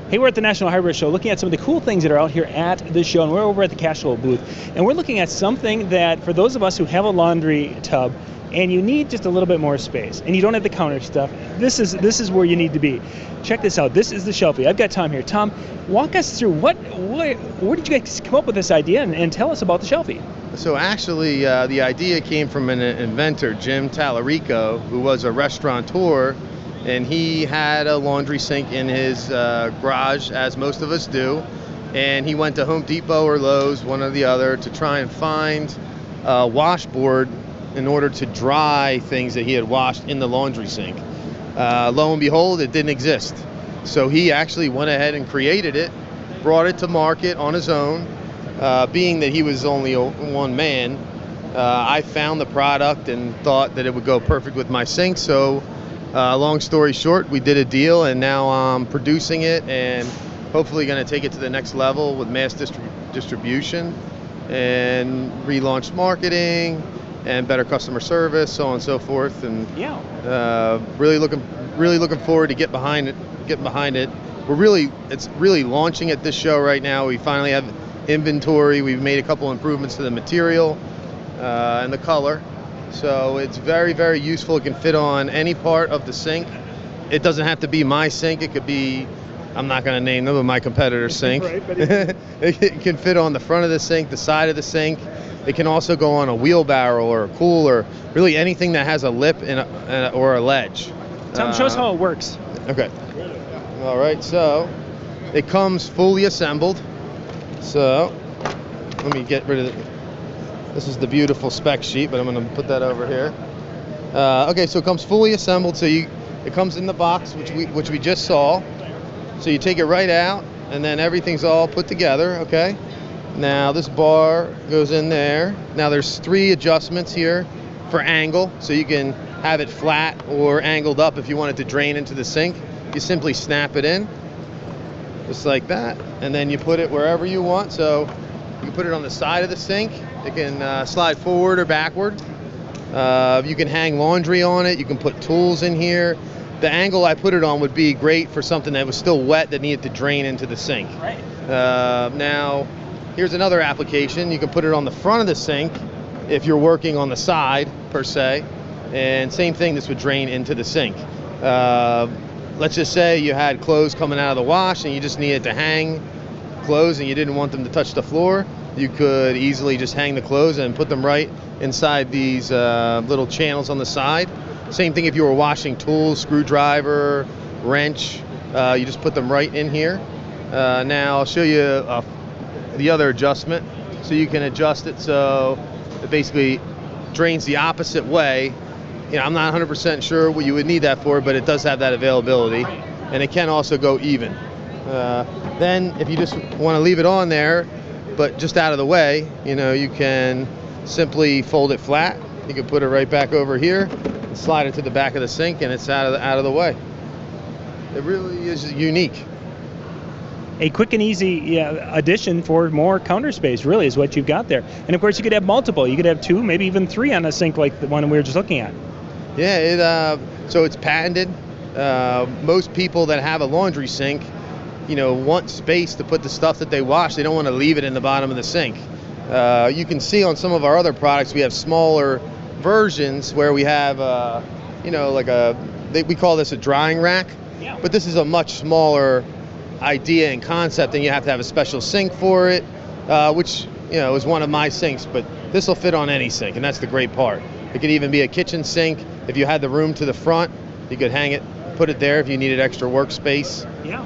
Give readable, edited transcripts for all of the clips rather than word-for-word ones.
Hey, we're at the National Hardware Show looking at some of the cool things that are out here at the show, and we're over at the Cashel booth. And we're looking at something that, for those of us who have a laundry tub, and you need just a little bit more space, and you don't have the counter stuff, this is where you need to be. Check this out. This is the Shelfie. I've got Tom here. Tom, walk us through where did you guys come up with this idea, and tell us about the Shelfie. So actually, the idea came from an inventor, Jim Tallarico, who was a restaurateur, and he had a laundry sink in his garage, as most of us do, and he went to Home Depot or Lowe's, one or the other, to try and find a washboard in order to dry things that he had washed in the laundry sink. Lo and behold, it didn't exist. So he actually went ahead and created it, brought it to market on his own. Being that he was only one man, I found the product and thought that it would go perfect with my sink. So long story short, we did a deal, and now I'm producing it and hopefully going to take it to the next level with mass distribution and relaunch marketing and better customer service, so on and so forth. And really looking forward to get behind it. It's really launching at this show right now. We finally have inventory. We've made a couple improvements to the material and the color. So it's very, very useful. It can fit on any part of the sink. It doesn't have to be my sink. It could be, I'm not going to name them, but my competitor's sink. Right, but it can fit on the front of the sink, the side of the sink. It can also go on a wheelbarrow or a cooler, really anything that has a lip or a ledge. Tom, show us how it works. Okay. All right, so it comes fully assembled. So let me get rid of it. This is the beautiful spec sheet, but I'm going to put that over here. Okay, so it comes fully assembled. So it comes in the box, which we just saw. So you take it right out, and then everything's all put together. Okay. Now this bar goes in there. Now there's 3 adjustments here for angle, so you can have it flat or angled up if you want it to drain into the sink. You simply snap it in, just like that, and then you put it wherever you want. So you can put it on the side of the sink. It can slide forward or backward. You can hang laundry on it. You can put tools in here. The angle I put it on would be great for something that was still wet that needed to drain into the sink. Right. Now, here's another application. You can put it on the front of the sink if you're working on the side, per se. And same thing, this would drain into the sink. Let's just say you had clothes coming out of the wash and you just needed to hang clothes and you didn't want them to touch the floor. You could easily just hang the clothes and put them right inside these little channels on the side. Same thing if you were washing tools, screwdriver, wrench, you just put them right in here. Now I'll show you the other adjustment. So you can adjust it so it basically drains the opposite way. You know, I'm not 100% sure what you would need that for, but it does have that availability, and it can also go even. Then if you just want to leave it on there, but just out of the way, you know, you can simply fold it flat. You can put it right back over here and slide it to the back of the sink, and it's out of the way. It really is unique. A quick and easy addition for more counter space, really, is what you've got there. And of course, you could have multiple. You could have 2, maybe even 3 on a sink like the one we were just looking at. Yeah, so it's patented. Most people that have a laundry sink, you know, want space to put the stuff that they wash. They don't want to leave it in the bottom of the sink. You can see on some of our other products, we have smaller versions where we have, you know, like we call this a drying rack. Yeah. But this is a much smaller idea and concept, and you have to have a special sink for it, which, you know, is one of my sinks, but this will fit on any sink, and that's the great part. It could even be a kitchen sink. If you had the room to the front, you could hang it, put it there if you needed extra workspace. Yeah.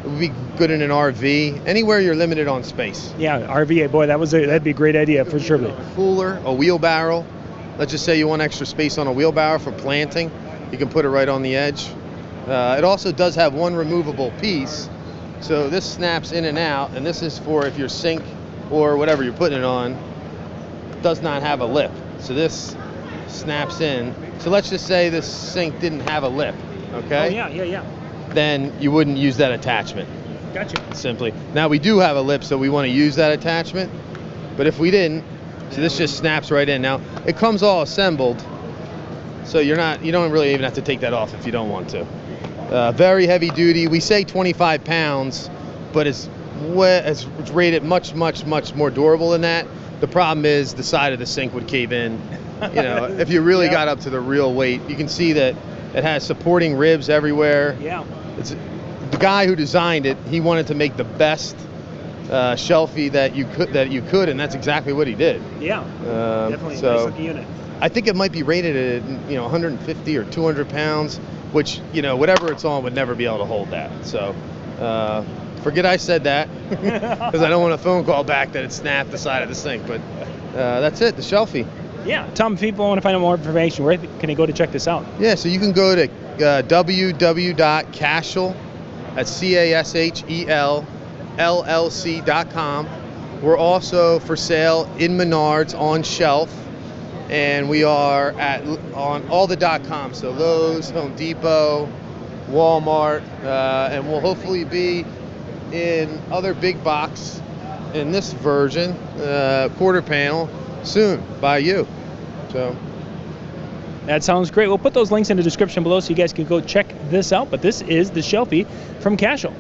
It would be good in an RV, anywhere you're limited on space. Yeah, RV, boy, that'd be a great idea for sure. A cooler, a wheelbarrow. Let's just say you want extra space on a wheelbarrow for planting. You can put it right on the edge. It also does have one removable piece, so this snaps in and out, and this is for if your sink or whatever you're putting it on does not have a lip. So this snaps in. So let's just say this sink didn't have a lip, okay? Oh, yeah. Then you wouldn't use that attachment. Gotcha. Simply. Now we do have a lip, so we want to use that attachment, but if we didn't, so this just snaps right in. Now it comes all assembled, so you don't really even have to take that off if you don't want to. Very heavy duty. We say 25 pounds, but it's rated much more durable than that. The problem is the side of the sink would cave in. You know, if you really got up to the real weight, you can see that it has supporting ribs everywhere. Yeah. It's the guy who designed it. He wanted to make the best Shelfie that you could, and that's exactly what he did. Yeah. Definitely so, a nice looking unit. I think it might be rated at 150 or 200 pounds, which whatever it's on would never be able to hold that. So forget I said that because I don't want a phone call back that it snapped the side of the sink. But that's it, the Shelfie. Yeah. Tom, if people want to find out more information, where can they go to check this out? Yeah, so you can go to www.cashel, that's CASHEL, LLC.com. We're also for sale in Menards on shelf, and we are on all the .coms, so Lowe's, Home Depot, Walmart, and we'll hopefully be in other big box in this version, quarter panel, soon by you. So that sounds great. We'll put those links in the description below so you guys can go check this out. But this is the Shelfie from Cashel.